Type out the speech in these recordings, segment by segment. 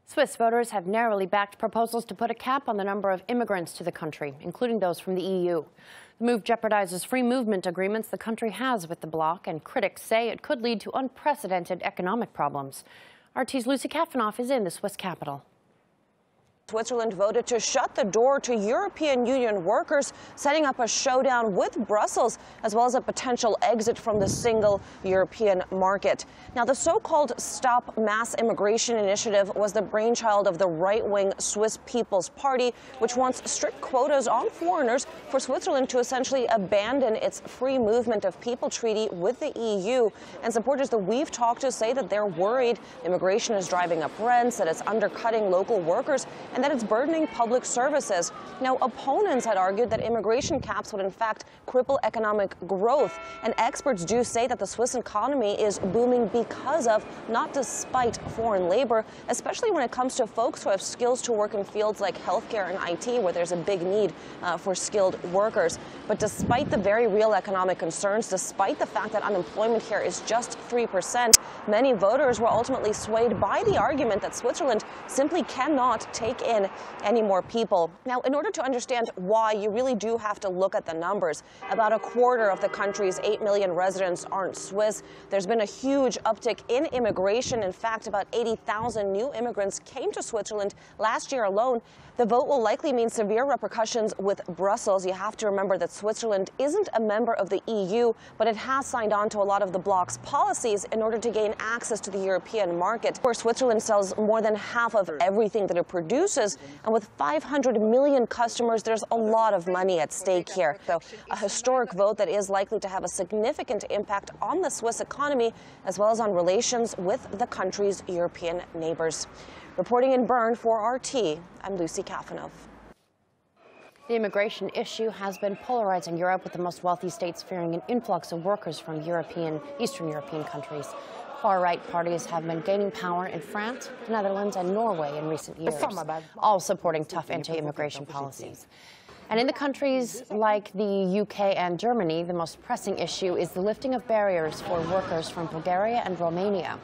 Swiss voters have narrowly backed proposals to put a cap on the number of immigrants to the country, including those from the EU. The move jeopardizes free movement agreements the country has with the bloc, and critics say it could lead to unprecedented economic problems. RT's Lucy Kafanoff is in the Swiss capital. Switzerland voted to shut the door to European Union workers, setting up a showdown with Brussels, as well as a potential exit from the single European market. Now, the so-called Stop Mass Immigration initiative was the brainchild of the right-wing Swiss People's Party, which wants strict quotas on foreigners for Switzerland to essentially abandon its free movement of people treaty with the EU. And supporters that we've talked to say that they're worried immigration is driving up rents, that it's undercutting local workers, and that it's burdening public services. Now, opponents had argued that immigration caps would in fact cripple economic growth, and experts do say that the Swiss economy is booming because of, not despite, foreign labor, especially when it comes to folks who have skills to work in fields like healthcare and IT, where there's a big need for skilled workers. But despite the very real economic concerns, despite the fact that unemployment here is just 3%, many voters were ultimately swayed by the argument that Switzerland simply cannot take in any more people. Now, in order to understand why, you really do have to look at the numbers. About a quarter of the country's 8 million residents aren't Swiss. There's been a huge uptick in immigration. In fact, about 80,000 new immigrants came to Switzerland last year alone. The vote will likely mean severe repercussions with Brussels. You have to remember that Switzerland isn't a member of the EU, but it has signed on to a lot of the bloc's policies in order to gain access to the European market, where Switzerland sells more than half of everything that it produces. And with 500 million customers, there's a lot of money at stake here. So a historic vote that is likely to have a significant impact on the Swiss economy, as well as on relations with the country's European neighbors. Reporting in Bern for RT, I'm Lucy Kafanoff. The immigration issue has been polarizing Europe, with the most wealthy states fearing an influx of workers from Eastern European countries. Far-right parties have been gaining power in France, the Netherlands, and Norway in recent years, all supporting tough anti-immigration policies. And in the countries like the UK and Germany, the most pressing issue is the lifting of barriers for workers from Bulgaria and Romania.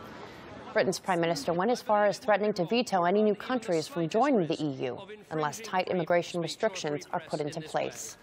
Britain's Prime Minister went as far as threatening to veto any new countries from joining the EU unless tight immigration restrictions are put into place.